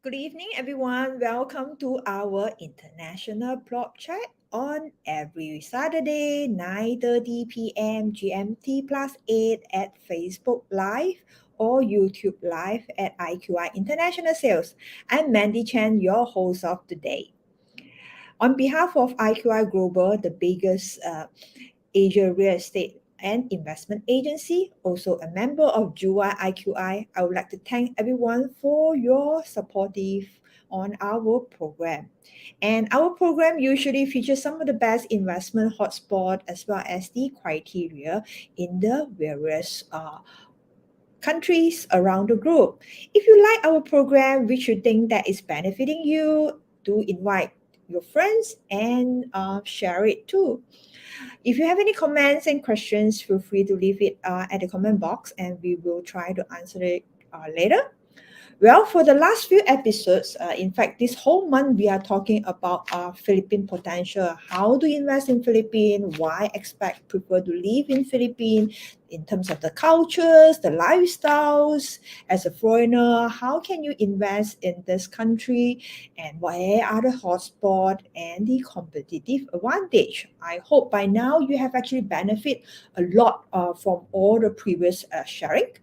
Good evening, everyone. Welcome to our international blog chat on every Saturday, 9:30 p.m. GMT plus 8 at Facebook Live or YouTube Live at IQI International Sales. I'm Mandy Chan, your host of today. On behalf of IQI Global, the biggest Asia Real Estate and Investment Agency, also a member of Juwai.com, I would like to thank everyone for your supportive on our program. And our program usually features some of the best investment hotspot as well as the criteria in the various countries around the globe. If you like our program, which you think that is benefiting you, do invite your friends and share it too. If you have any comments and questions, feel free to leave it at the comment box and we will try to answer it later. Well, for the last few episodes, in fact, this whole month we are talking about Philippine potential, how to invest in Philippines, why expats prefer to live in Philippines in terms of the cultures, the lifestyles. As a foreigner, how can you invest in this country, and where are the hotspot and the competitive advantage? I hope by now you have actually benefit a lot from all the previous sharing.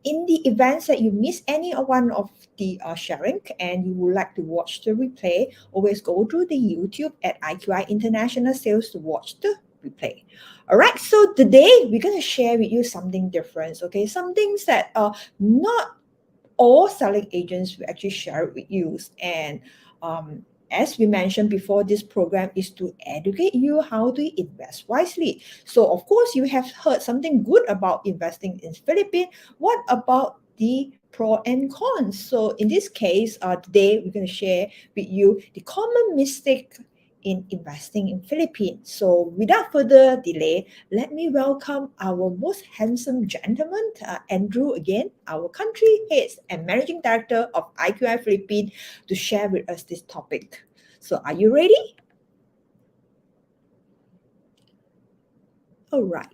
In the events that you miss any of one of the sharing and you would like to watch the replay, always go to the YouTube at IQI International Sales to watch the replay. All right, so today we're going to share with you something different, okay? Some things that not all selling agents will actually share it with you. And as we mentioned before, this program is to educate you how to invest wisely. So, of course, you have heard something good about investing in Philippines. What about the pro and cons? So, in this case, today we're going to share with you the common mistake in investing in Philippines. So, without further delay, let me welcome our most handsome gentleman, Andrew, again, our country head and managing director of IQI Philippines, to share with us this topic. So, are you ready? All right.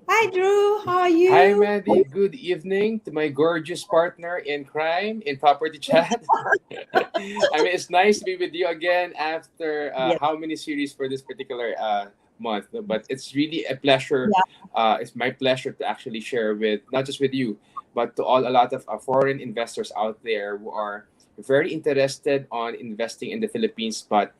Hi, Drew. How are Hi, you? Mandy. Good evening to my gorgeous partner in crime in Property Chat. It's nice to be with you again after Yes. how many series for this particular month. But it's really a pleasure. Yeah. It's my pleasure to actually share with not just with you, but to a lot of foreign investors out there who are very interested on investing in the Philippines, but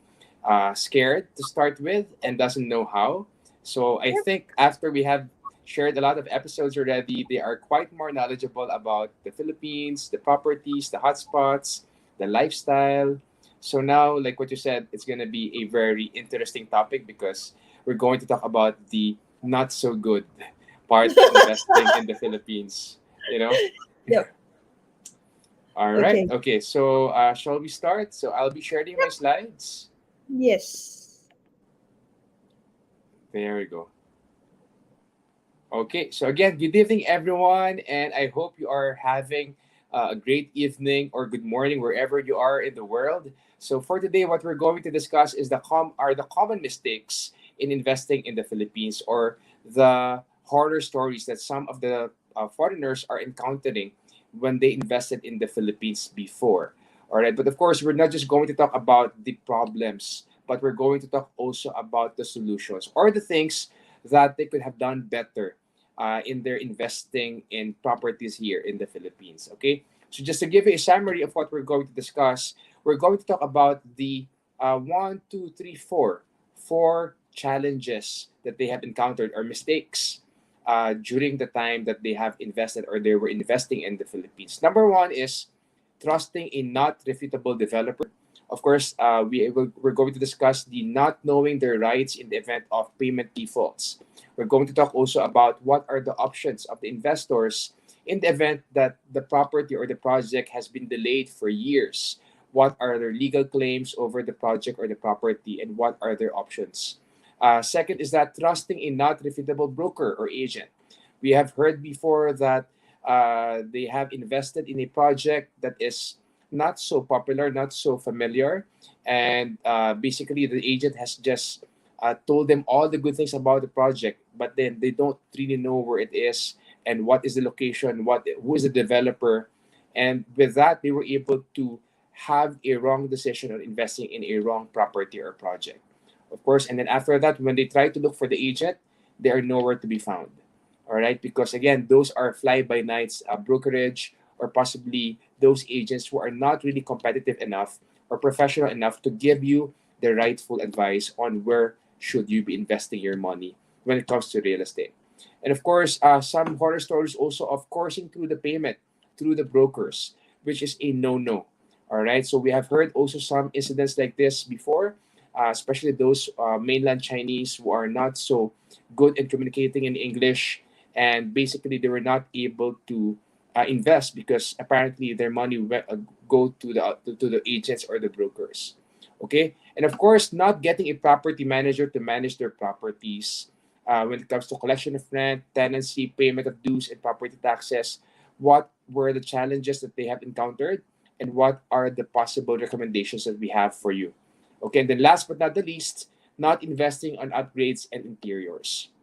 scared to start with and doesn't know how. So I think after we have shared a lot of episodes already. They are quite more knowledgeable about the Philippines, the properties, the hotspots, the lifestyle. So now, like what you said, it's going to be a very interesting topic because we're going to talk about the not so good part of investing in the Philippines. You know? Yep. All right. Okay. Okay. So, shall we start? So, I'll be sharing my slides. Yes. There we go. Okay, so again, good evening, everyone, and I hope you are having a great evening or good morning wherever you are in the world. So for today, what we're going to discuss is the common mistakes in investing in the Philippines, or the horror stories that some of the foreigners are encountering when they invested in the Philippines before. All right, but of course, we're not just going to talk about the problems, but we're going to talk also about the solutions or the things that they could have done better in their investing in properties here in the Philippines. Okay, so just to give you a summary of what we're going to discuss, we're going to talk about the one, two, three, four challenges that they have encountered or mistakes during the time that they have invested or they were investing in the Philippines. Number one is trusting a not refutable developer. Of course, we're going to discuss the not knowing their rights in the event of payment defaults. We're going to talk also about what are the options of the investors in the event that the property or the project has been delayed for years. What are their legal claims over the project or the property, and what are their options? Second is that trusting a not refutable broker or agent. We have heard before that they have invested in a project that is not so popular, not so familiar, and basically the agent has just told them all the good things about the project, but then they don't really know where it is and what is the location, who is the developer. And with that, they were able to have a wrong decision on investing in a wrong property or project. Of course, and then after that, when they try to look for the agent, they are nowhere to be found. All right, because again, those are fly by nights brokerage, or possibly those agents who are not really competitive enough or professional enough to give you the rightful advice on where should you be investing your money when it comes to real estate. And of course, some horror stories also of coursing through the payment through the brokers, which is a no-no. All right, so we have heard also some incidents like this before, especially those mainland Chinese who are not so good in communicating in English, and basically they were not able to invest because apparently their money go to the agents or the brokers. Okay, and of course, not getting a property manager to manage their properties when it comes to collection of rent, tenancy, payment of dues, and property taxes. What were the challenges that they have encountered, and what are the possible recommendations that we have for you? Okay, and then last but not the least, not investing on upgrades and interiors.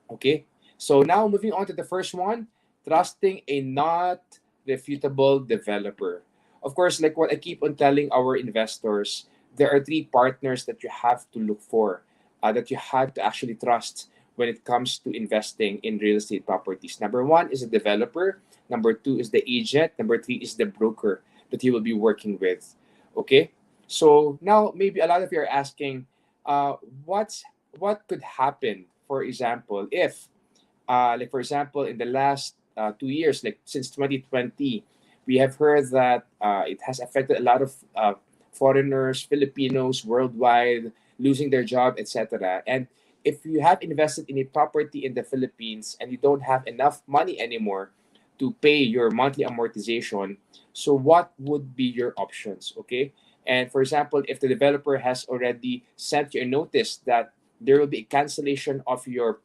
Okay, so now moving on to the first one, trusting a not refutable developer. Of course, like what I keep on telling our investors, there are three partners that you have to look for, that you have to actually trust when it comes to investing in real estate properties. Number one is a developer, number two is the agent, number three is the broker that you will be working with. Okay, so now maybe a lot of you are asking, uh, what's what could happen, for example, if like for example in the last 2 years, like since 2020, we have heard that it has affected a lot of foreigners, Filipinos worldwide losing their job, etc. And if you have invested in a property in the Philippines and you don't have enough money anymore to pay your monthly amortization, so what would be your options? Okay, and for example, if the developer has already sent you a notice that there will be a cancellation of your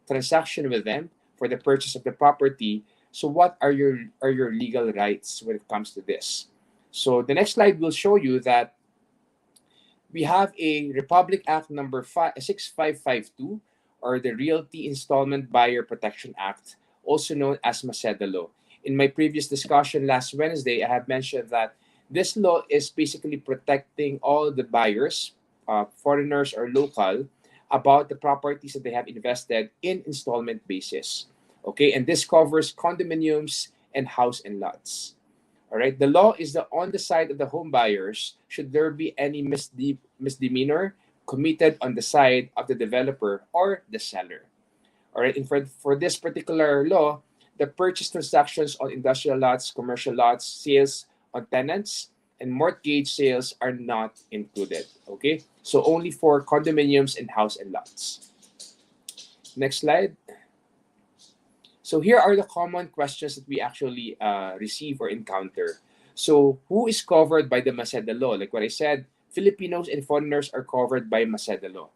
transaction with them for the purchase of the property. So what are your legal rights when it comes to this? So the next slide will show you that we have a Republic Act number 6552, or the Realty Installment Buyer Protection Act, also known as Maceda Law. In my previous discussion last Wednesday, I have mentioned that this law is basically protecting all the buyers, foreigners or local, about the properties that they have invested in installment basis. Okay, and this covers condominiums and house and lots. All right. The law is on the side of the home buyers should there be any misdemeanor committed on the side of the developer or the seller. All right. And for this particular law, the purchase transactions on industrial lots, commercial lots, sales on tenants, and mortgage sales are not included. Okay. So only for condominiums and house and lots. Next slide. So here are the common questions that we actually receive or encounter. So who is covered by the Maceda law? Like what I said, Filipinos and foreigners are covered by Maceda law.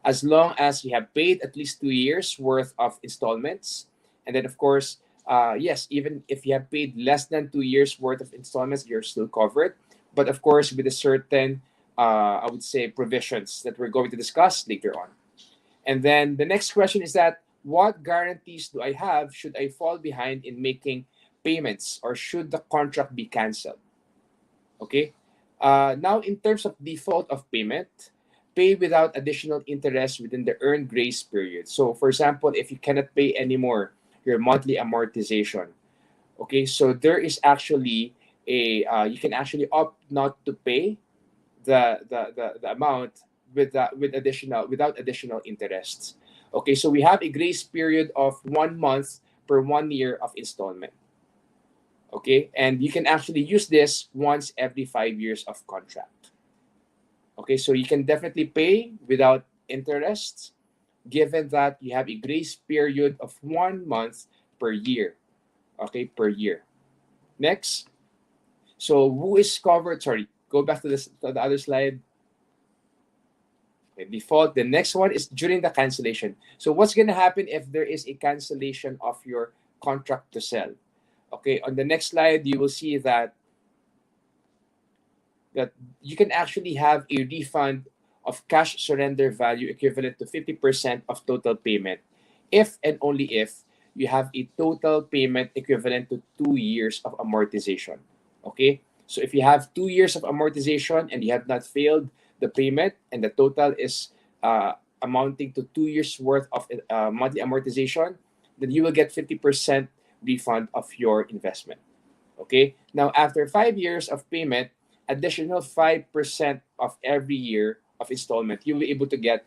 As long as you have paid at least 2 years worth of installments. And then of course, yes, even if you have paid less than 2 years worth of installments, you're still covered. But of course, with a certain, I would say, provisions that we're going to discuss later on. And then the next question is that what guarantees do I have should I fall behind in making payments, or should the contract be canceled? Okay. Now, in terms of default of payment, pay without additional interest within the earned grace period. So, for example, if you cannot pay anymore your monthly amortization, okay, so there is actually a you can actually opt not to pay the amount with additional without additional interests. Okay, so we have a grace period of 1 month per 1 year of installment. Okay, and you can actually use this once every 5 years of contract. Okay, so you can definitely pay without interest, given that you have a grace period of 1 month per year. Okay, per year. Next. So who is covered? Sorry, go back to this to the other slide. Okay, default. The next one is during the cancellation. So what's going to happen if there is a cancellation of your contract to sell? Okay, on the next slide, you will see that you can actually have a refund of cash surrender value equivalent to 50% of total payment if and only if you have a total payment equivalent to 2 years of amortization. Okay? So if you have 2 years of amortization and you have not failed the payment and the total is amounting to 2 years worth of monthly amortization, then you will get 50% refund of your investment. Okay? Now, after 5 years of payment, additional 5% of every year of installment, you'll be able to get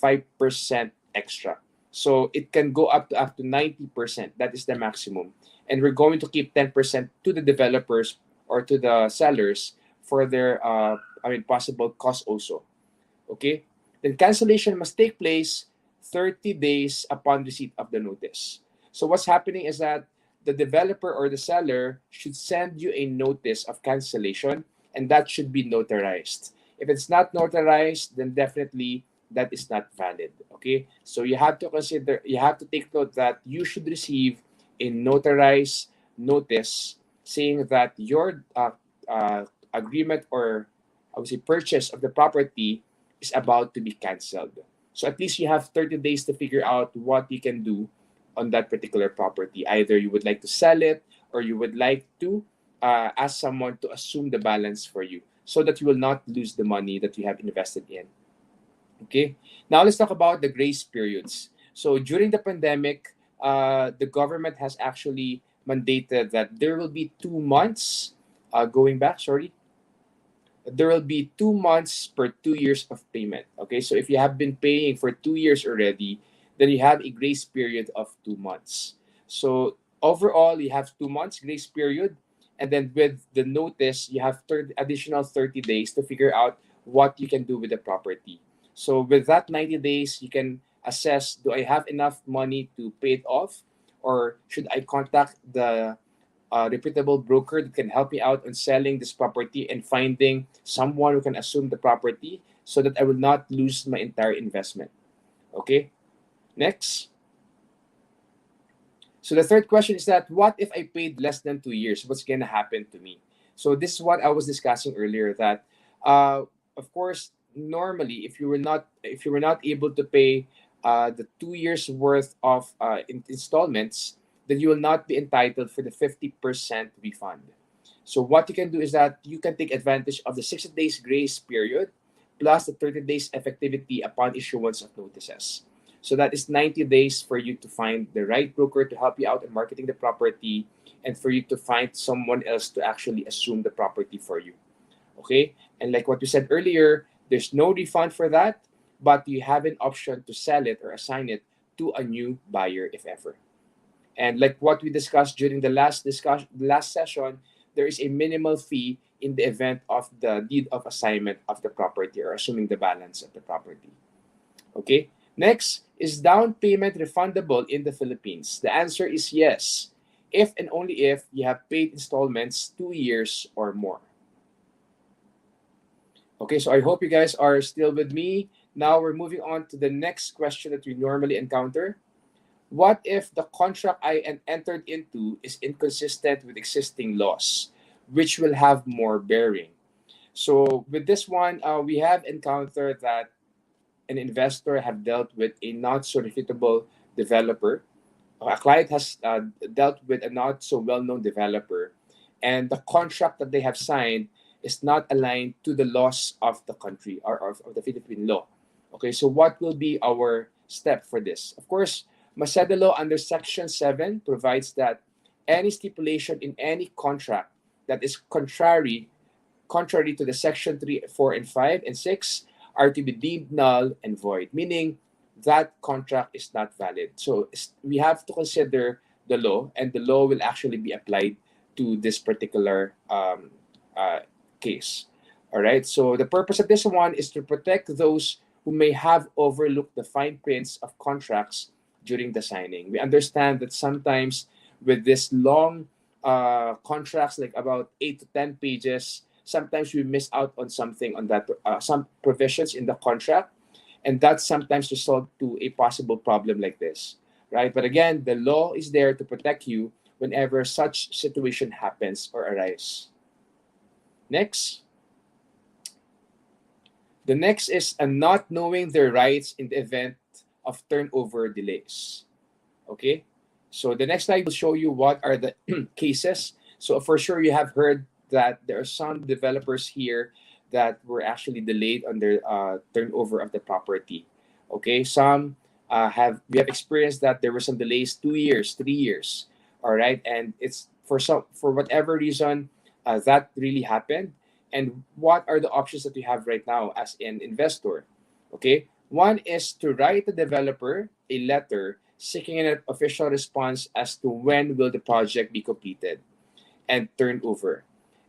5% extra. So it can go up to 90%. That is the maximum. And we're going to keep 10% to the developers or to the sellers for their possible cost also. Okay? Then cancellation must take place 30 days upon receipt of the notice. So what's happening is that the developer or the seller should send you a notice of cancellation, and that should be notarized. If it's not notarized, then definitely that is not valid. Okay? So you have to take note that you should receive a notarized notice saying that your agreement, or I would say purchase of the property, is about to be canceled. So at least you have 30 days to figure out what you can do on that particular property. Either you would like to sell it, or you would like to ask someone to assume the balance for you so that you will not lose the money that you have invested in. Okay, now let's talk about the grace periods. So during the pandemic, the government has actually mandated that there will be 2 months, going back, sorry, there will be 2 months per 2 years of payment. Okay, so if you have been paying for 2 years already, then you have a grace period of 2 months. So overall, you have 2 months grace period, and then with the notice, you have additional 30 days to figure out what you can do with the property. So with that 90 days, you can assess: do I have enough money to pay it off, or should I contact the reputable broker that can help me out on selling this property and finding someone who can assume the property so that I will not lose my entire investment. Okay, next. So the third question is that what if I paid less than 2 years? What's going to happen to me? So this is what I was discussing earlier. That, of course, normally if you were not able to pay the 2 years worth of installments, then you will not be entitled for the 50% refund. So what you can do is that you can take advantage of the 60 days grace period plus the 30 days effectivity upon issuance of notices. So that is 90 days for you to find the right broker to help you out in marketing the property, and for you to find someone else to actually assume the property for you. Okay? And like what we said earlier, there's no refund for that, but you have an option to sell it or assign it to a new buyer if ever. And like what we discussed during the last session, there is a minimal fee in the event of the deed of assignment of the property or assuming the balance of the property. Okay. Next, is down payment refundable in the Philippines? The answer is yes, if and only if you have paid installments 2 years or more. Okay, so I hope you guys are still with me. Now we're moving on to the next question that we normally encounter. What if the contract I entered into is inconsistent with existing laws, which will have more bearing? So with this one, we have encountered that an investor have dealt with a not so reputable developer. A client has dealt with a not so well-known developer, and the contract that they have signed is not aligned to the laws of the country, or of the Philippine law. Okay, so what will be our step for this? Of course, Masada law under Section 7 provides that any stipulation in any contract that is contrary to the Section 3, 4, and 5, and 6 are to be deemed null and void, meaning that contract is not valid. So we have to consider the law, and the law will actually be applied to this particular case. All right. So the purpose of this one is to protect those who may have overlooked the fine prints of contracts during the signing. We understand that sometimes with this long contracts, like about 8 to 10 pages, sometimes we miss out on something on that, some provisions in the contract, and that sometimes result to a possible problem like this, right? But again, the law is there to protect you whenever such situation happens or arise. Next. The next is a not knowing their rights in the event of turnover delays. Okay? So the next slide will show you what are the cases. So for sure you have heard that there are some developers here that were actually delayed on their turnover of the property. Okay, some have we have experienced that there were some delays 2 years, 3 years. All right, and it's for whatever reason that really happened. And what are the options that we have right now as an investor? Okay, one is to write the developer a letter seeking an official response as to when will the project be completed and turned over,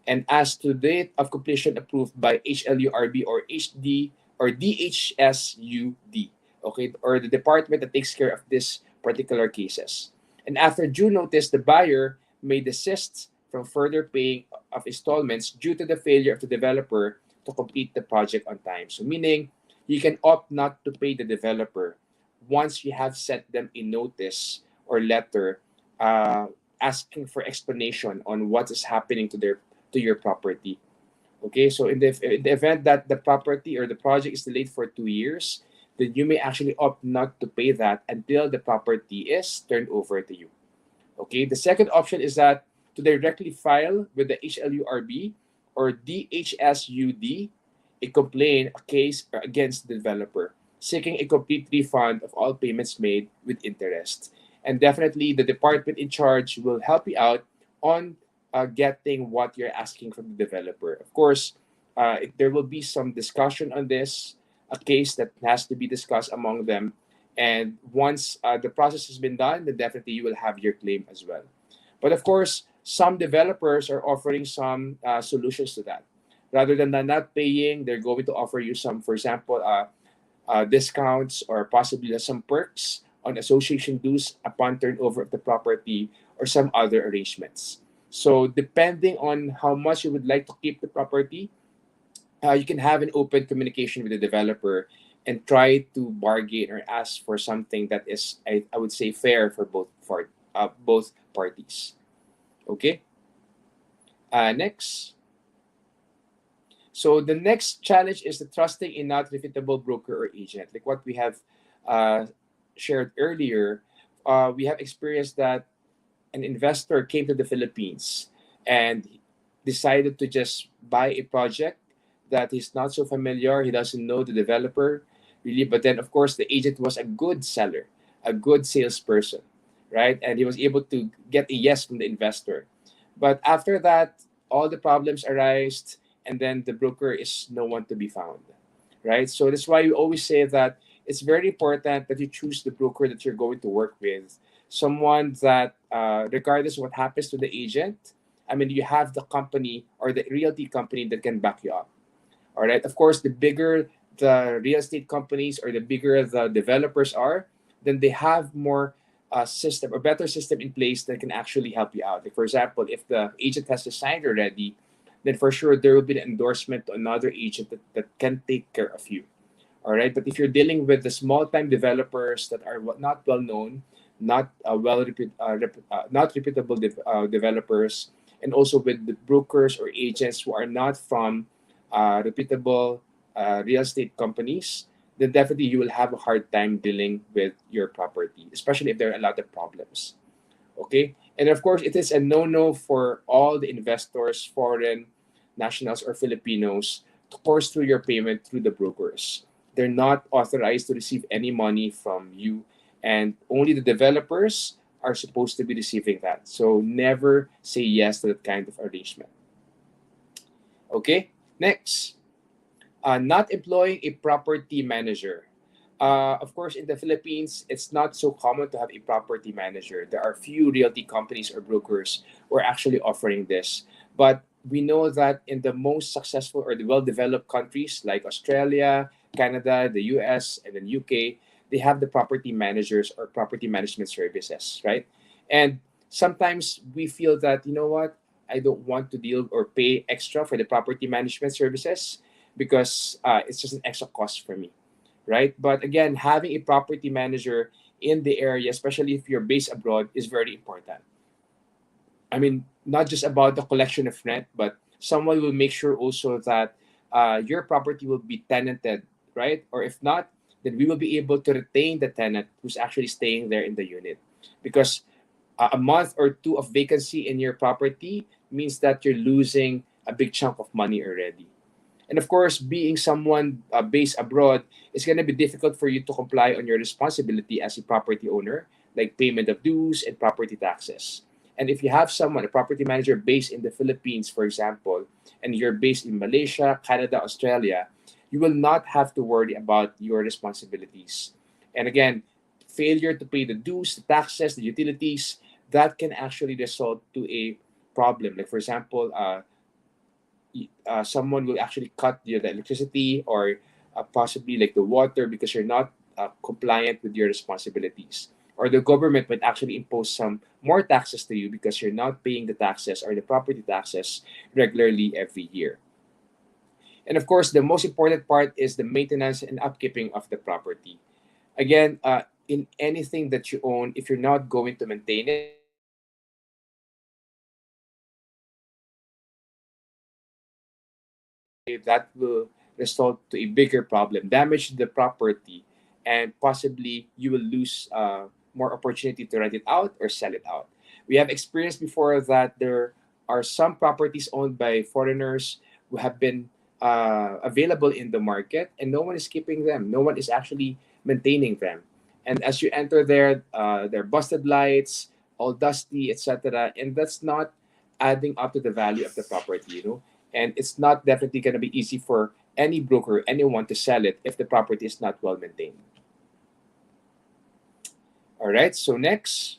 and as to date of completion approved by HLURB or HD or DHSUD, okay, or the department that takes care of this particular cases. And after due notice, the buyer may desist from further paying of installments due to the failure of the developer to complete the project on time. So meaning you can opt not to pay the developer once you have sent them a notice or letter uh, asking for explanation on what is happening to your property. Okay, so in the event that the property or the project is delayed for 2 years, then you may actually opt not to pay that until the property is turned over to you. Okay, the second option is that to directly file with the HLURB or DHSUD a complaint, a case against the developer, seeking a complete refund of all payments made with interest. And definitely, the department in charge will help you out on getting what you're asking from the developer. Of course, there will be some discussion on this, a case that has to be discussed among them. And once the process has been done, then definitely you will have your claim as well. But of course, some developers are offering some solutions to that. Rather than not paying, they're going to offer you some, for example, discounts or possibly some perks on association dues upon turnover of the property or some other arrangements. So depending on how much you would like to keep the property, you can have an open communication with the developer and try to bargain or ask for something that is, I would say, fair for both parties. Okay. Next. So the next challenge is the trusting a not refutable broker or agent. Like what we have uh, shared earlier, we have experienced that an investor came to the Philippines and decided to just buy a project that he's not so familiar. He doesn't know the developer really, but then of course the agent was a good seller, a good salesperson, right? And he was able to get a yes from the investor. But after that, all the problems arise, and then the broker is no one to be found, right? So that's why we always say that it's very important that you choose the broker that you're going to work with, someone that, regardless of what happens to the agent, I mean, you have the company or the realty company that can back you up. All right. Of course, the bigger the real estate companies or the bigger the developers are, then they have more system or better system in place that can actually help you out. Like for example, if the agent has signed already, then for sure there will be an endorsement to another agent that can take care of you. All right. But if you're dealing with the small time developers that are not well known, not not reputable developers, and also with the brokers or agents who are not from reputable real estate companies, then definitely you will have a hard time dealing with your property, especially if there are a lot of problems. Okay, and of course, it is a no-no for all the investors, foreign nationals or Filipinos, to course through your payment through the brokers. They're not authorized to receive any money from you, and only the developers are supposed to be receiving that. So never say yes to that kind of arrangement. Okay, next. Not employing a property manager. Of course, in the Philippines, it's not so common to have a property manager. There are few realty companies or brokers who are actually offering this. But we know that in the most successful or the well-developed countries like Australia, Canada, the US, and then UK, they have the property managers or property management services, right? And sometimes we feel that, you know what, I don't want to deal or pay extra for the property management services because it's just an extra cost for me, right? But again, having a property manager in the area, especially if you're based abroad, is very important. I mean, not just about the collection of rent, but someone will make sure also that your property will be tenanted, right? Or if not, then we will be able to retain the tenant who's actually staying there in the unit. Because A month or two of vacancy in your property means that you're losing a big chunk of money already. And of course, being someone based abroad, it's going to be difficult for you to comply on your responsibility as a property owner, like payment of dues and property taxes. And if you have someone, a property manager based in the Philippines, for example, and you're based in Malaysia, Canada, Australia, you will not have to worry about your responsibilities. And again, failure to pay the dues, the taxes, the utilities, that can actually result to a problem. Like, for example, someone will actually cut you the electricity or possibly like the water because you're not compliant with your responsibilities. Or the government might actually impose some more taxes to you because you're not paying the taxes or the property taxes regularly every year. And of course, the most important part is the maintenance and upkeeping of the property. Again, in anything that you own, if you're not going to maintain it, that will result to a bigger problem, damage the property, and possibly you will lose more opportunity to rent it out or sell it out. We have experienced before that there are some properties owned by foreigners who have been available in the market and no one is keeping them. No one is actually maintaining them. And as you enter there, there are busted lights, all dusty, etc. And that's not adding up to the value of the property, and it's not definitely going to be easy for any broker, anyone to sell it if the property is not well maintained. All right, so next,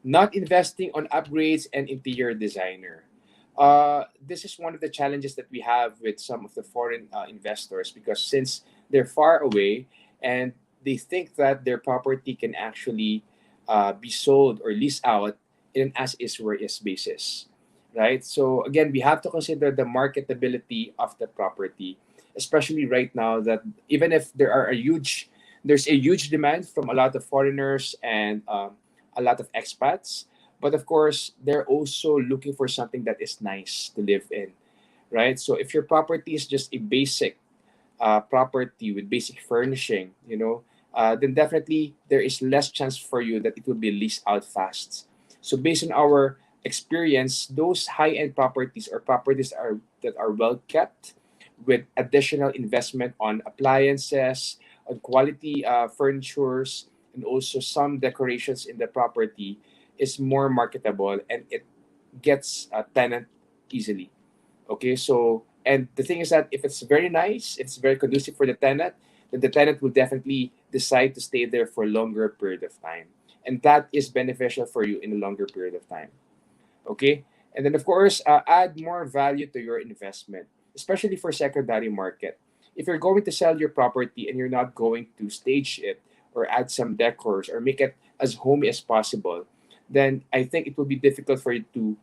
not investing on upgrades and interior designer. This is one of the challenges that we have with some of the foreign investors because since they're far away and they think that their property can actually be sold or leased out in an as is where is basis, right? So again, we have to consider the marketability of the property, especially right now that even if there's a huge demand from a lot of foreigners and a lot of expats, but of course they're also looking for something that is nice to live in, right? So if your property is just a basic property with basic furnishing, then definitely there is less chance for you that it will be leased out fast. So based on our experience, those high-end properties or properties that are well kept with additional investment on appliances, on quality furnitures, and also some decorations in the property is more marketable and it gets a tenant easily. Okay, so and the thing is that if it's very nice, it's very conducive for the tenant, then the tenant will definitely decide to stay there for a longer period of time. And that is beneficial for you in a longer period of time. Okay, and then of course add more value to your investment, especially for secondary market. If you're going to sell your property and you're not going to stage it or add some decors or make it as homey as possible, then I think it will be difficult for you to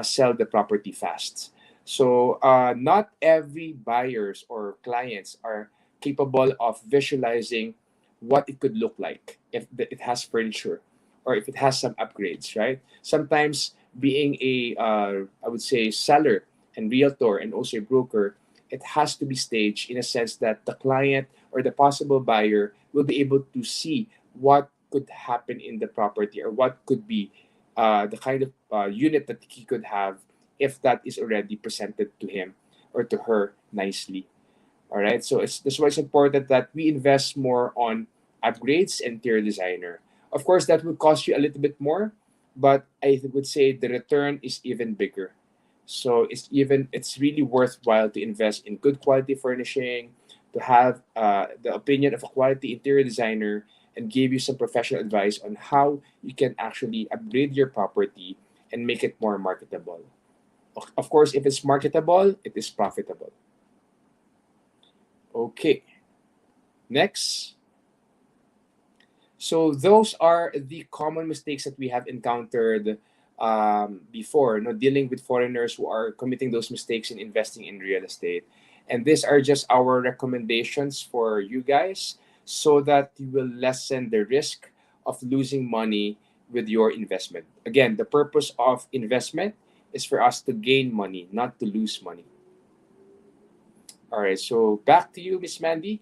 sell the property fast. So not every buyers or clients are capable of visualizing what it could look like if it has furniture or if it has some upgrades, right? Sometimes being a I would say seller and realtor and also a broker, it has to be staged in a sense that the client or the possible buyer will be able to see what could happen in the property or what could be the kind of unit that he could have if that is already presented to him or to her nicely. All right, so that's why it's important that we invest more on upgrades and interior designer. Of course, that will cost you a little bit more, but I would say the return is even bigger. So it's really worthwhile to invest in good quality furnishing, to have the opinion of a quality interior designer, and give you some professional advice on how you can actually upgrade your property and make it more marketable. Of course, if it's marketable, it is profitable. Okay, next. So those are the common mistakes that we have encountered before, dealing with foreigners who are committing those mistakes in investing in real estate. And these are just our recommendations for you guys so that you will lessen the risk of losing money with your investment. Again, the purpose of investment is for us to gain money, not to lose money. All right, so back to you, Miss Mandy.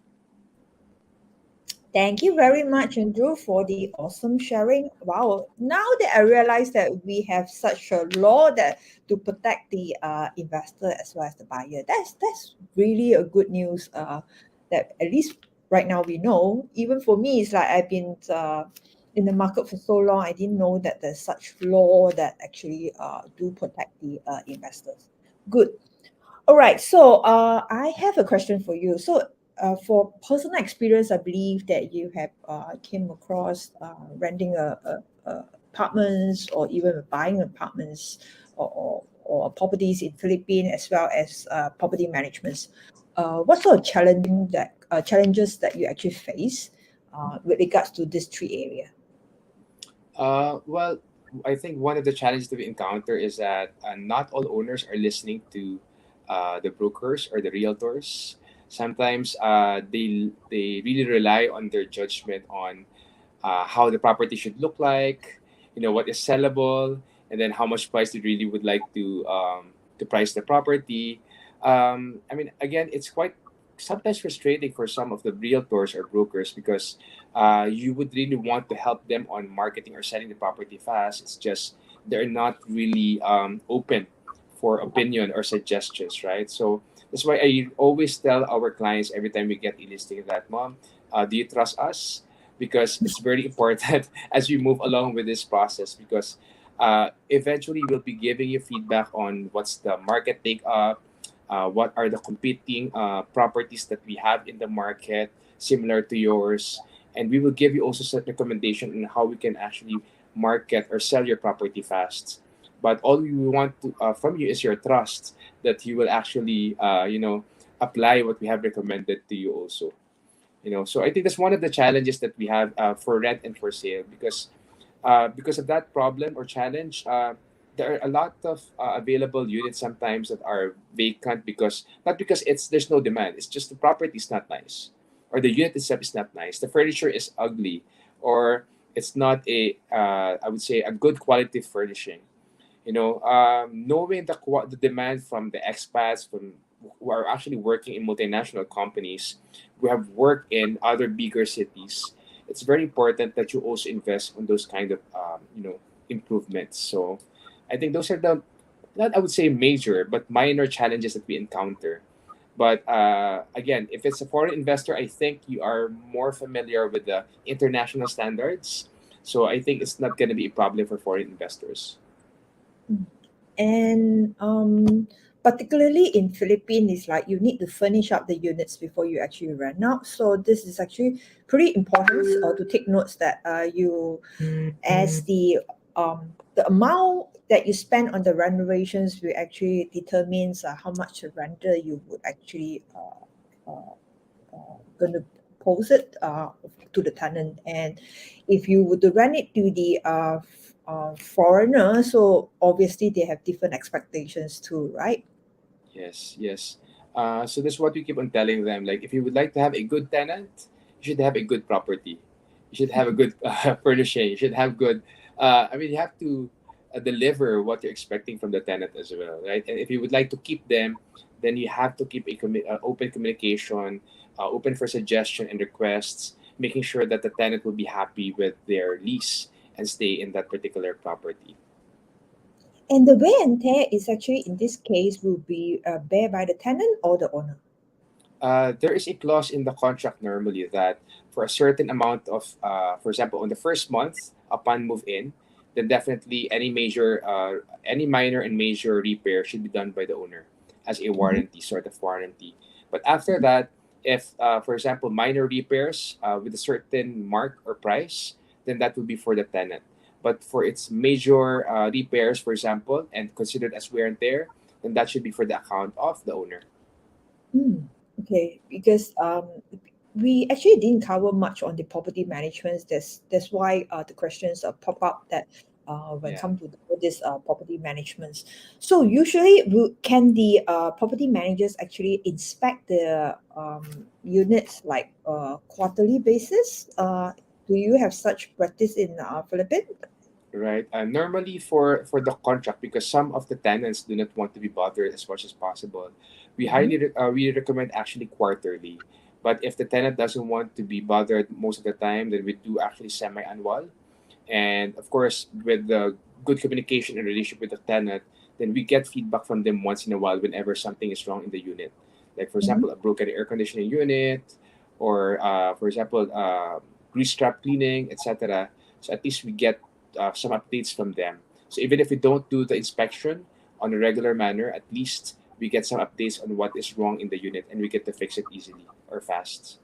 Thank you very much, Andrew, for the awesome sharing. Wow! Now that I realize that we have such a law that to protect the investor as well as the buyer, that's really a good news. That at least right now we know. Even for me, it's like I've been in the market for so long. I didn't know that there's such law that actually do protect the investors. Good. All right. So I have a question for you. So for personal experience, I believe that you have came across renting apartments or even buying apartments or properties in Philippines as well as property management. What sort of challenges that you actually face with regards to these three areas? Well, I think one of the challenges that we encounter is that not all owners are listening to the brokers or the realtors. Sometimes they really rely on their judgment on how the property should look like, what is sellable, and then how much price they really would like to price the property. I mean, again, it's quite sometimes frustrating for some of the realtors or brokers because you would really want to help them on marketing or selling the property fast. It's just they're not really open for opinion or suggestions, right? So that's why I always tell our clients every time we get a listing that, Mom, do you trust us? Because it's very important as we move along with this process because eventually we'll be giving you feedback on what's the market take up, what are the competing properties that we have in the market similar to yours, and we will give you also some recommendation on how we can actually market or sell your property fast. But all we want from you is your trust that you will actually apply what we have recommended to you also. So I think that's one of the challenges that we have for rent and for sale because of that problem or challenge. There are a lot of available units sometimes that are vacant because not because it's there's no demand. It's just the property is not nice, or the unit itself is not nice. The furniture is ugly, or it's not a I would say a good quality furnishing. Knowing the demand from the expats from who are actually working in multinational companies who have worked in other bigger cities, it's very important that you also invest on those kind of improvements. So I think those are the not I would say major but minor challenges that we encounter. But again, if it's a foreign investor, I think you are more familiar with the international standards. So I think it's not going to be a problem for foreign investors. And particularly in Philippines, it's like you need to furnish up the units before you actually rent out. So this is actually pretty important to take notes that you, as the amount that you spend on the renovations will actually determines how much the rental you would actually going to post it to the tenant. And if you were to rent it to the foreigner, so obviously they have different expectations too, right? Yes, yes. So that's what we keep on telling them. Like, if you would like to have a good tenant, you should have a good property. You should have a good furnishing. You should have good. I mean, you have to deliver what you're expecting from the tenant as well, right? And if you would like to keep them, then you have to keep a open communication, open for suggestion and requests, making sure that the tenant will be happy with their lease and stay in that particular property. And the wear and tear is actually in this case will be bear by the tenant or the owner. There is a clause in the contract normally that for a certain amount of, for example, on the first month upon move in, then definitely any minor and major repair should be done by the owner as a Mhm. warranty, sort of warranty. But after that, if, for example, minor repairs with a certain mark or price, then that would be for the tenant. But for its major repairs, for example, and considered as wear and tear, then that should be for the account of the owner. Mm, okay, because we actually didn't cover much on the property management. That's why the questions pop up that when Yeah. come to this property management. So usually, can the property managers actually inspect the units like quarterly basis? Do you have such practice in Philippines? Right. Normally for the contract, because some of the tenants do not want to be bothered as much as possible, we Mhm. we recommend actually quarterly. But if the tenant doesn't want to be bothered most of the time, then we do actually semi-annual. And of course, with the good communication and relationship with the tenant, then we get feedback from them once in a while whenever something is wrong in the unit. Like, for Mhm. example, a broken air conditioning unit, or for example, grease trap cleaning, etc. So at least we get some updates from them. So even if we don't do the inspection on a regular manner, at least we get some updates on what is wrong in the unit, and we get to fix it easily or fast.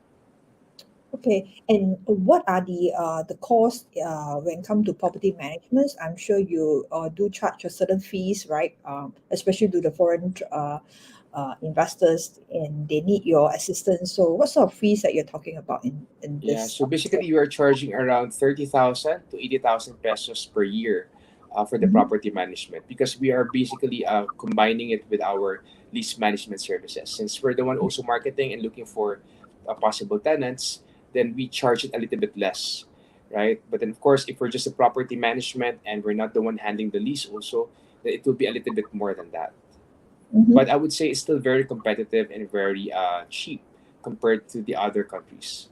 Okay, and what are the costs when it comes to property management? I'm sure you do charge a certain fees, right? Especially to the foreign investors, and they need your assistance. So, what sort of fees that you're talking about in Yeah, this? so basically you are charging around 30,000 to 80,000 pesos per year for the Mhm. property management, because we are basically combining it with our lease management services. Since we're the one also marketing and looking for possible tenants, then we charge it a little bit less, right? But then, of course, if we're just a property management and we're not the one handling the lease also, then it will be a little bit more than that. But Mhm. I would say it's still very competitive and very cheap compared to the other countries.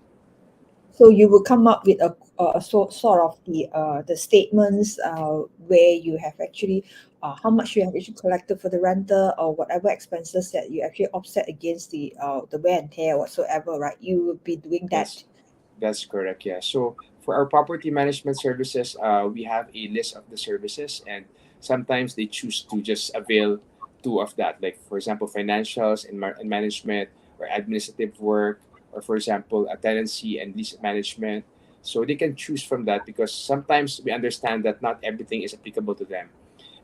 So you will come up with sort of the statements where you have actually how much you have actually collected for the rental or whatever expenses that you actually offset against the wear and tear whatsoever, right? You will be doing That's that. That's correct, yeah. So for our property management services, we have a list of the services, and sometimes they choose to just avail two of that. Like, for example, financials and management, or administrative work, or for example, a tenancy and lease management. So they can choose from that, because sometimes we understand that not everything is applicable to them,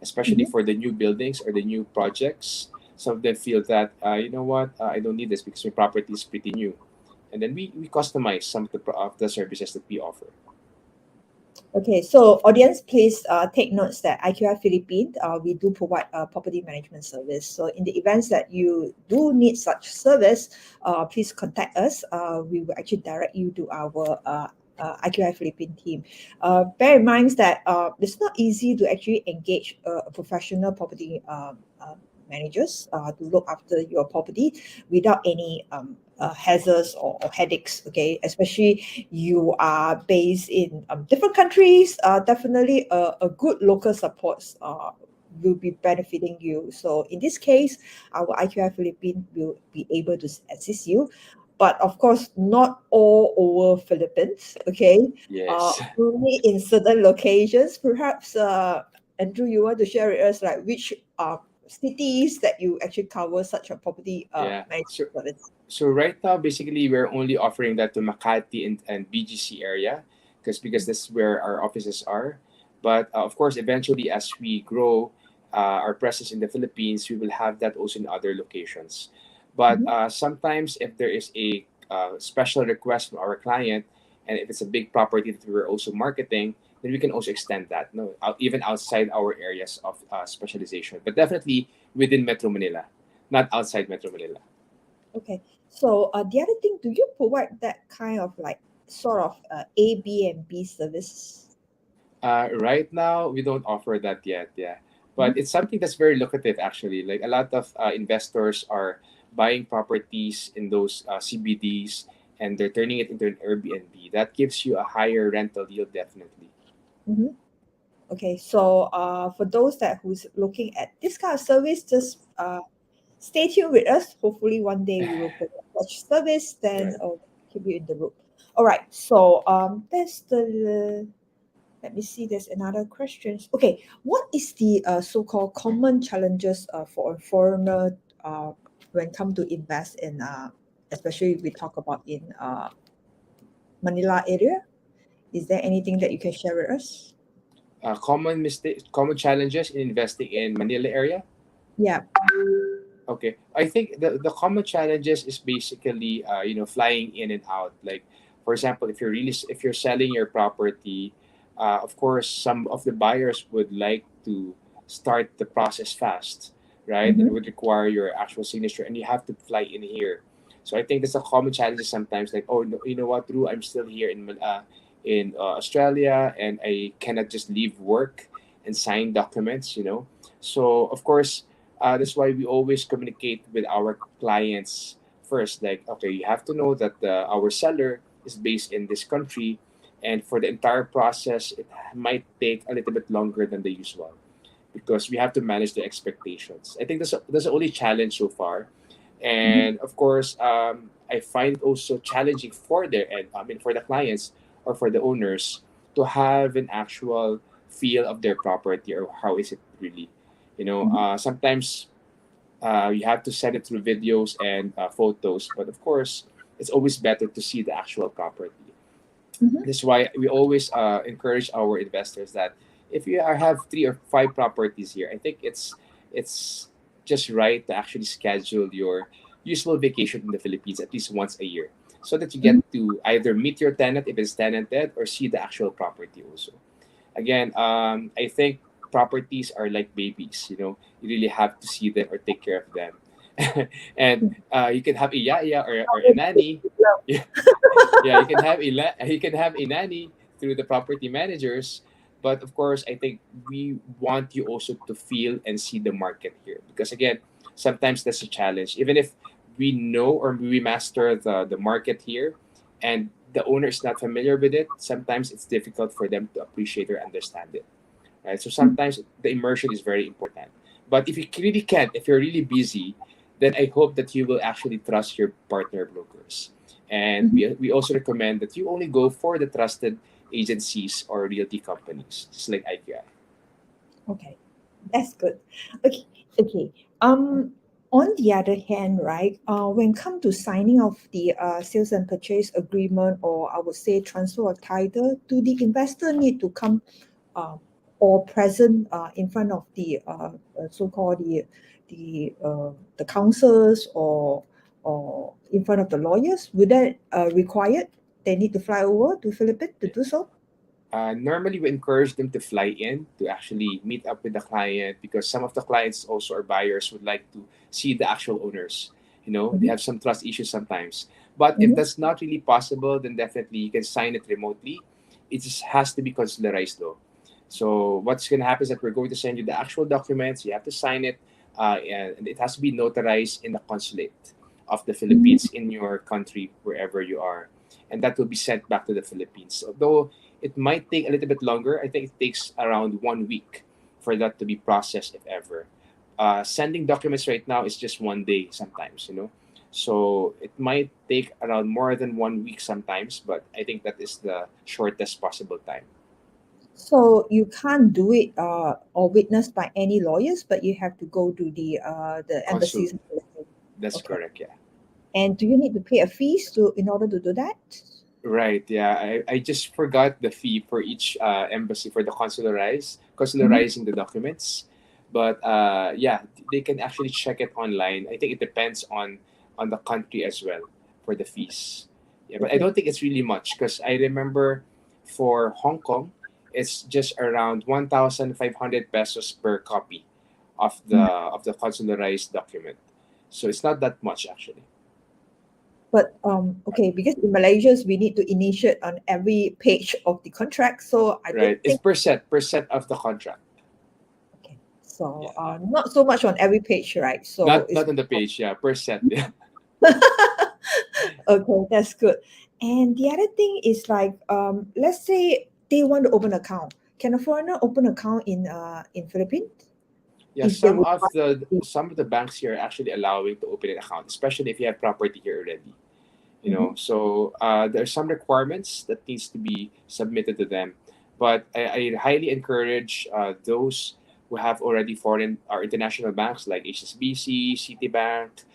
especially Mhm. for the new buildings or the new projects. Some of them feel that, you know what, I don't need this because my property is pretty new, and then we customize some of the services that we offer. Okay, so audience, please take notes that IQI Philippines, we do provide a property management service. So in the events that you do need such service, please contact us. We will actually direct you to our IQI Philippines team. Bear in mind that it's not easy to actually engage a professional property managers to look after your property without any hazards or headaches. Okay, especially you are based in different countries, definitely a good local supports will be benefiting you. So in this case, our IQI Philippines will be able to assist you. But of course, not all over Philippines. Okay, Yes. only in certain locations. Perhaps, Andrew, you want to share with us like which cities that you actually cover such a property Yeah. management service? So right now, basically, we're only offering that to Makati and BGC area, because that's where our offices are. But of course, eventually, as we grow our presence in the Philippines, we will have that also in other locations. But Mhm. sometimes, if there is a special request from our client, and if it's a big property that we're also marketing, then we can also extend that. No, even outside our areas of specialization, but definitely within Metro Manila, not outside Metro Manila. Okay. So the other thing, do you provide that kind of like sort of A, B, and B services? Right now, we don't offer that yet, yeah. But Mhm. it's something that's very lucrative, actually. Like, a lot of investors are buying properties in those CBDs, and they're turning it into an Airbnb. That gives you a higher rental yield, definitely. Mhm. Okay. So for those that who's looking at this kind of service, just stay tuned with us. Hopefully one day we will provide such service. Then Right. keep you in the loop. All right. So that's the. Let me see. There's another question. Okay, what is the so-called common challenges for a foreigner when come to invest in, especially if we talk about in Manila area? Is there anything that you can share with us? Common challenges in investing in Manila area. Yeah. Okay, I think the common challenges is basically flying in and out. Like, for example, if you're selling your property, of course some of the buyers would like to start the process fast, right? And Mm-hmm. would require your actual signature, and you have to fly in here. So I think that's a common challenge sometimes. Like, oh no, you know what, Drew, I'm still here in Australia, and I cannot just leave work and sign documents. So of course, that's why we always communicate with our clients first. Like, okay, you have to know that our seller is based in this country, and for the entire process, it might take a little bit longer than the usual because we have to manage the expectations. I think that's the only challenge so far, Mhm. and of course, I find it also challenging for their end. I mean, for the clients or for the owners to have an actual feel of their property or how is it really. Mhm. Sometimes you have to send it through videos and photos, but of course, it's always better to see the actual property. Mhm. That's why we always encourage our investors that if you have 3 or 5 properties here, I think it's just right to actually schedule your usual vacation in the Philippines at least once a year, so that you Mhm. get to either meet your tenant if it's tenanted or see the actual property also. Again, I think properties are like babies. You really have to see them or take care of them, and you can have a yaya or a nanny. Yeah, you can have a nanny through the property managers, but of course, I think we want you also to feel and see the market here because again, sometimes that's a challenge. Even if we know or we master the market here, and the owner is not familiar with it, sometimes it's difficult for them to appreciate or understand it. Right? So sometimes the immersion is very important. But if you really can't, if you're really busy, then I hope that you will actually trust your partner brokers. And Mhm. we also recommend that you only go for the trusted agencies or realty companies, just like IQI. Okay, that's good. Okay, okay. Um, on the other hand, right, when come to signing of the sales and purchase agreement, or I would say transfer of title, do the investor need to come uh, or present in front of the so-called the councils or in front of the lawyers? Would that required? They need to fly over to Philippines to do so? Normally, we encourage them to fly in to actually meet up with the client because some of the clients also are buyers would like to see the actual owners. They Mhm. have some trust issues sometimes. But if Mhm. that's not really possible, then definitely you can sign it remotely. It just has to be consularized though. So what's going to happen is that we're going to send you the actual documents. You have to sign it, and it has to be notarized in the consulate of the Mhm. Philippines in your country, wherever you are, and that will be sent back to the Philippines. Although it might take a little bit longer. I think it takes around 1 week for that to be processed, if ever. Sending documents right now is just 1 day sometimes. So it might take around more than 1 week sometimes, but I think that is the shortest possible time. So you can't do it or witnessed by any lawyers, but you have to go to the Consul, embassies. in Philippines. that's Okay. correct, yeah. And do you need to pay a fees to in order to do that? Right, yeah. I just forgot the fee for each embassy for the Mhm. consularizing the documents. But yeah, they can actually check it online. I think it depends on the country as well for the fees. Yeah, but I Okay. don't think it's really much because I remember for Hong Kong, it's just around 1,500 pesos per copy Mm. of the consularized document. So it's not that much actually. But okay, because in Malaysia we need to initiate on every page of the contract, so I don't Right. It's think per set of the contract. okay. So Yeah. not so much on every page, right? So Not it's on the page, yeah, per set. Yeah. okay, that's good. And the other thing is like, let's say they want to open account. Can a foreigner open account in Philippines Yeah, if they would want? some of the banks here are actually allowing to open an account, especially if you have property here already. Mhm. So there are some requirements that needs to be submitted to them, but I highly encourage those who have already foreign or international banks like HSBC, Citibank,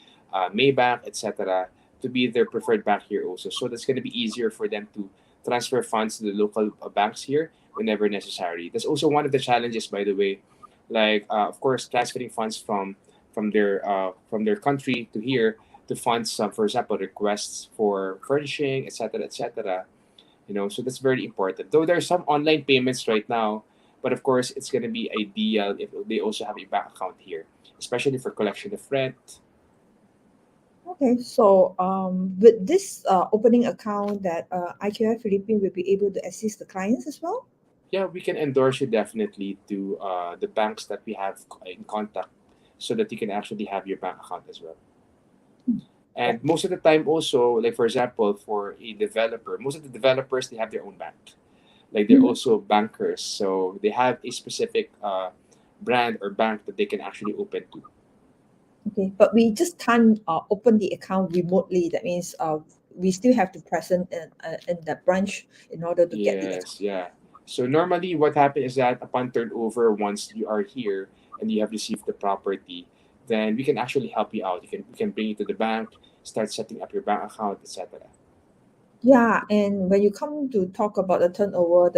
Maybank, etc., to be their preferred bank here also. So that's going to be easier for them to transfer funds to the local banks here whenever necessary. That's also one of the challenges, by the way. Like of course, transferring funds from their country to here to fund some, for example, requests for furnishing, etc., etc. So that's very important. Though there are some online payments right now, but of course, it's going to be ideal if they also have a bank account here, especially for collection of rent. Okay, so with this opening account that IQF Philippines will be able to assist the clients as well. Yeah, we can endorse you definitely to the banks that we have in contact, so that you can actually have your bank account as well. Yeah. And most of the time, also, like for example, for a developer, most of the developers they have their own bank. Like they're Mhm. also bankers, so they have a specific brand or bank that they can actually open to. Okay, but we just can't open the account remotely. That means we still have to present in the branch in order to get the account. Yes, yeah. So normally, what happens is that upon turnover, once you are here and you have received the property, then we can actually help you out. We can bring you to the bank, start setting up your bank account, etc. Yeah, and when you come to talk about the turnover,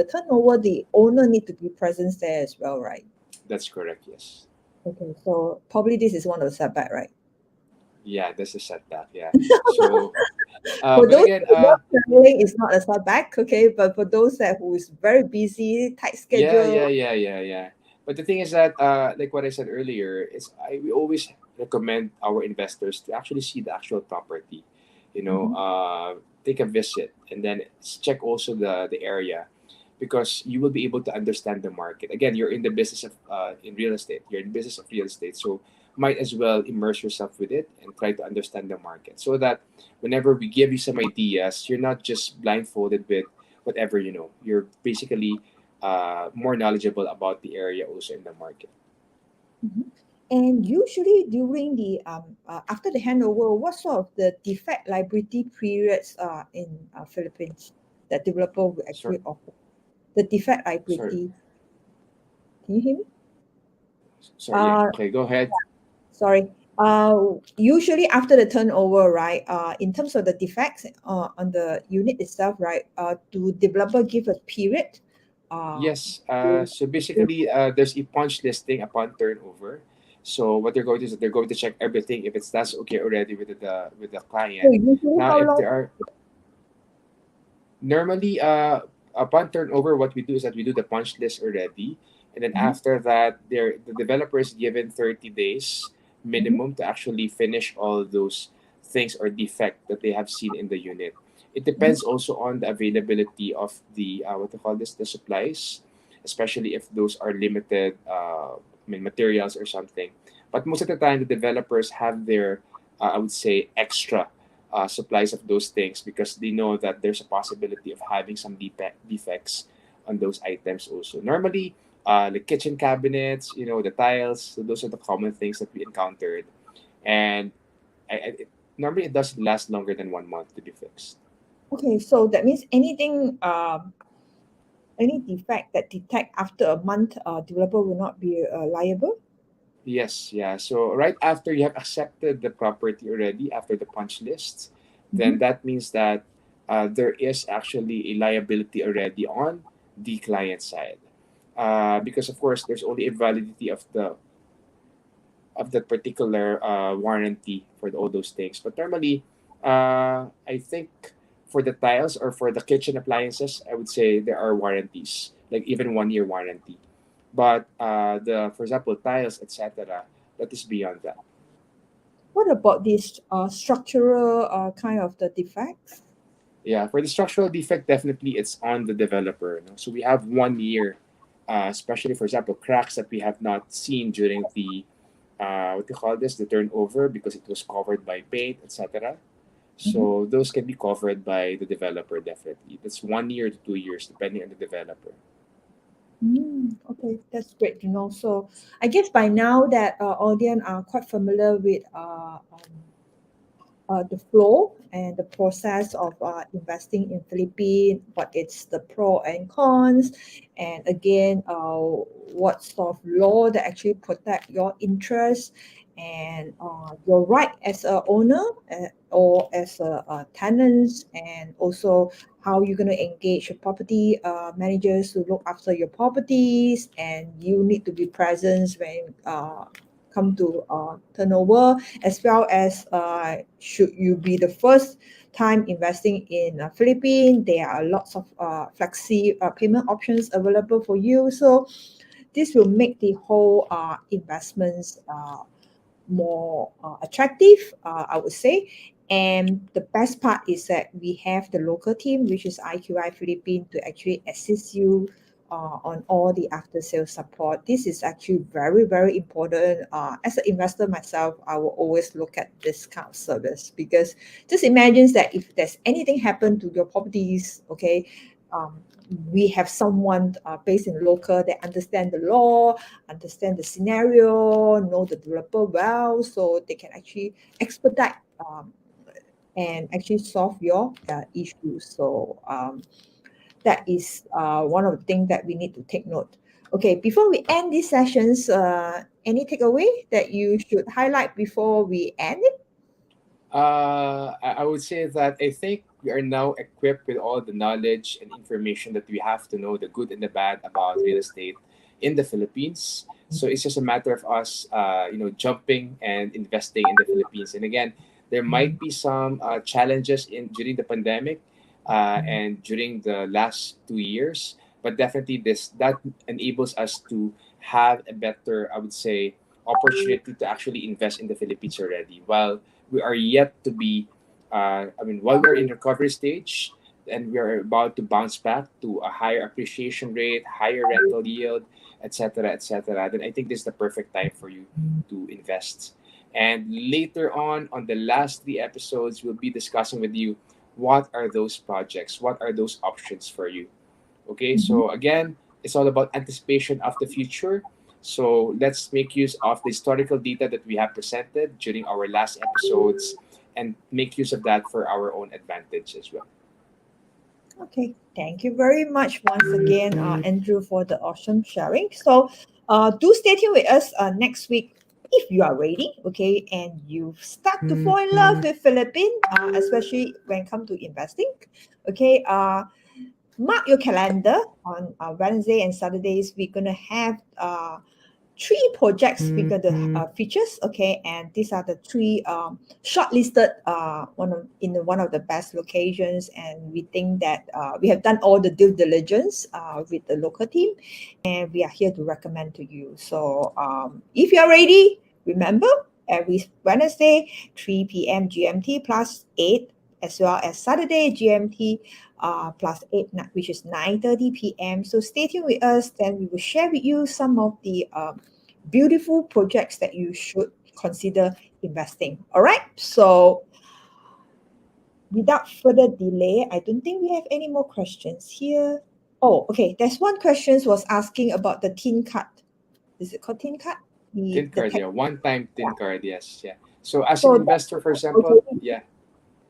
the owner need to be present there as well, right? That's correct. Yes. Okay, so probably this is one of the setback, right? Yeah, that's a setback. Yeah. So, For but those again, who are not traveling, it's not a setback, okay. But for those that who is very busy, tight yeah, schedule. yeah, yeah, yeah, yeah. But the thing is that, like what I said earlier, we always recommend our investors to actually see the actual property. You know, Mhm. take a visit and then check also the area, because you will be able to understand the market. Again, you're in the business of in real estate. You're in the business of real estate, so might as well immerse yourself with it and try to understand the market, so that whenever we give you some ideas, you're not just blindfolded with whatever you know. You're basically more knowledgeable about the area also in the market. Mhm. And usually during the after the handover, what sort of the defect liability periods in Philippines that developer will Sorry, actually offer? The defect sorry, liability. Can you hear me? sorry. Yeah. Uh, Okay, go ahead. Sorry. Usually after the turnover, right? In terms of the defects on the unit itself, right? Do developer give a period? Uh, Yes. to- So basically, there's a punch listing upon turnover. So what they're going to do is they're going to check everything if that's okay already with the so client. usually Now, how if long? there are normally upon turnover, what we do is that we do the punch list already, and then Mhm, after that, the developer is given 30 days mhm, minimum to actually finish all those things or defect that they have seen in the unit. It mhm. depends also on the availability of the what to call this, the supplies, especially if those are limited materials or something. But most of the time, the developers have their I would say extra supplies of those things, because they know that there's a possibility of having some defects on those items also. Normally, the kitchen cabinets, the tiles, so those are the common things that we encountered. And normally it doesn't last longer than 1 month to be fixed. Okay, so that means anything, any defect that detect after a month, developer will not be liable. Yes, yeah. So right after you have accepted the property already, after the punch list, then Mhm. that means that there is actually a liability already on the client side, because of course there's only a validity of that particular warranty for all those things. But normally, I think for the tiles or for the kitchen appliances, I would say there are warranties, like even 1 year warranty. But the for example tiles, etc., that is beyond that. What about this structural kind of the defects? Yeah, for the structural defect, definitely it's on the developer. No? So we have 1 year, especially for example cracks that we have not seen during the what do you call this, the turnover, because it was covered by paint, etc. Mhm. So those can be covered by the developer definitely. That's 1 year to 2 years depending on the developer. Okay, that's great to know. So I guess by now that audience are quite familiar with the flow and the process of investing in Philippines, what it's the pro and cons, and again, what sort of law that actually protect your interests and your right as a owner or as a tenant, and also how you're going to engage your property managers to look after your properties, and you need to be present when come to turnover, as well as should you be the first time investing in Philippines, there are lots of flexi payment options available for you. So this will make the whole investments more attractive, I would say. And the best part is that we have the local team, which is IQI Philippines, to actually assist you on all the after sales support. This is actually very, very important. As an investor myself, I will always look at this kind of service because just imagine that if there's anything happen to your properties, okay, um, we have someone based in local that understand the law, understand the scenario, know the developer well, so they can actually expedite and actually solve your issues. So that is one of the things that we need to take note. Okay, before we end these sessions, any takeaway that you should highlight before we end it? I would say that I think we are now equipped with all the knowledge and information that we have to know the good and the bad about real estate in the Philippines. So it's just a matter of us, jumping and investing in the Philippines. And again, there might be some challenges in during the pandemic and during the last 2 years, but definitely this that enables us to have a better, I would say, opportunity to actually invest in the Philippines already. While we are yet to be, while we're in recovery stage and we are about to bounce back to a higher appreciation rate, higher rental yield, etc., then I think this is the perfect time for you to invest. And later on the last three episodes, we'll be discussing with you what are those projects, what are those options for you. Okay, Mhm. so again, it's all about anticipation of the future. So let's make use of the historical data that we have presented during our last episodes and make use of that for our own advantage as well. Okay, thank you very much once again, Andrew, for the awesome sharing. So, do stay tuned with us next week if you are ready, okay, and you start to fall in love with Philippines, especially when it comes to investing, okay. Mark your calendar on Wednesday and Saturdays. We're gonna have three projects we're going to features, okay, and these are the three shortlisted in one of the best locations, and we think that we have done all the due diligence with the local team, and we are here to recommend to you. So if you're ready, remember every Wednesday 3 p.m. GMT plus 8, as well as Saturday GMT plus 8, which is 9:30 p.m. So stay tuned with us. Then we will share with you some of the beautiful projects that you should consider investing. All right. So without further delay, I don't think we have any more questions here. Oh, okay. There's one question was asking about the tin card. Is it called tin card? Tin The card, tech. yeah, one-time tin Yeah. card, yes, yeah. So as an So that, investor, for example, okay. yeah,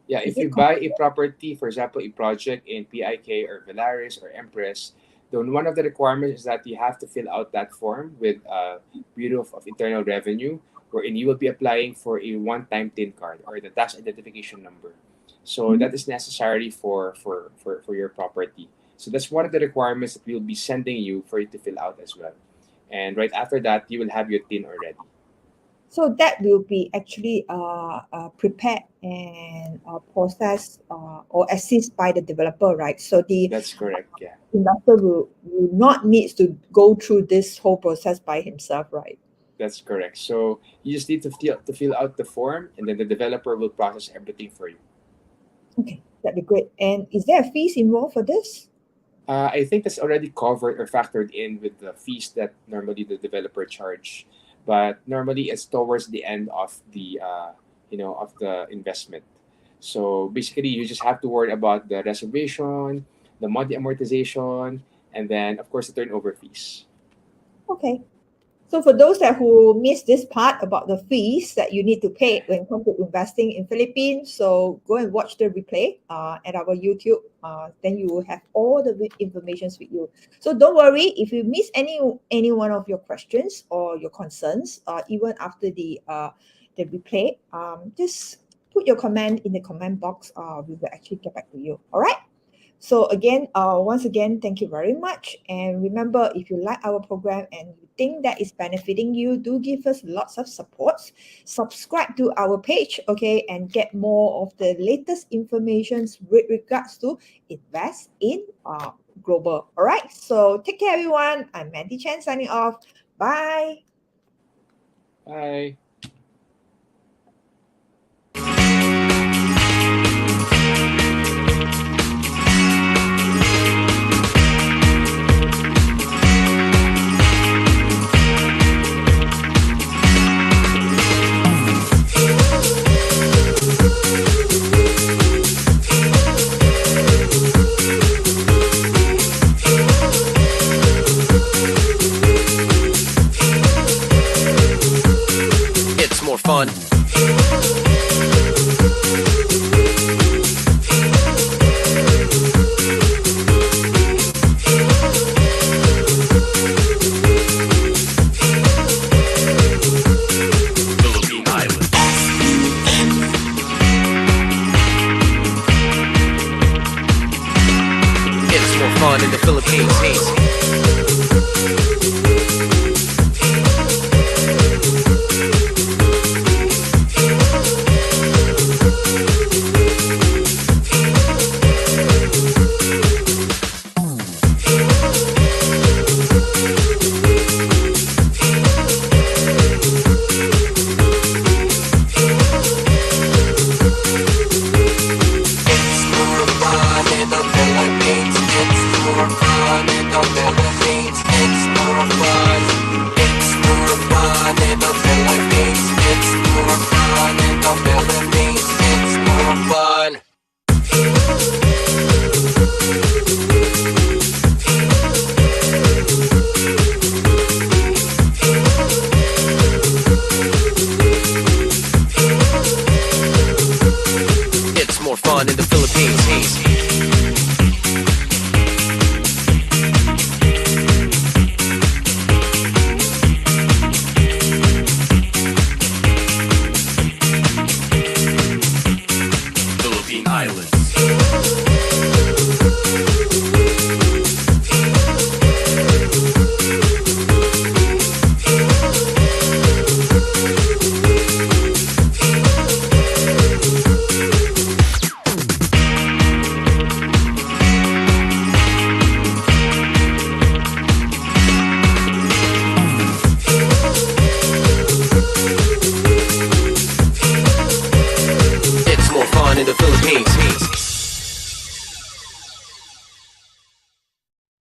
yeah, Is if you it buy a property, for example, a project in PIK or Velaris or Empress, then one of the requirements is that you have to fill out that form with Bureau of Internal Revenue, wherein you will be applying for a one-time TIN card or the tax identification number. So Mhm. that is necessary for your property. So that's one of the requirements that we'll be sending you for you to fill out as well. And right after that, you will have your TIN already. So that will be actually prepared and processed or assist by the developer, right? So the That's correct. Yeah. investor will not need to go through this whole process by himself, right? That's correct. So you just need to fill out the form, and then the developer will process everything for you. Okay, that'd be great. And is there a fees involved for this? I think that's already covered or factored in with the fees that normally the developer charge, but normally it's towards the end of the investment. So basically, you just have to worry about the reservation, the monthly amortization, and then of course the turnover fees. Okay. So for those that who missed this part about the fees that you need to pay when it comes to investing in Philippines, so go and watch the replay at our YouTube. Then you will have all the informations with you. So don't worry if you miss any one of your questions or your concerns, even after the replay. Just put your comment in the comment box. We will actually get back to you. All right. So again, once again, thank you very much. And remember, if you like our program and you think that is benefiting you, do give us lots of support. Subscribe to our page, okay, and get more of the latest informations with regards to invest in global. All right. So take care, everyone. I'm Mandy Chen signing off. Bye. Bye. fun. Philippine Islands. It's more fun in the Philippines.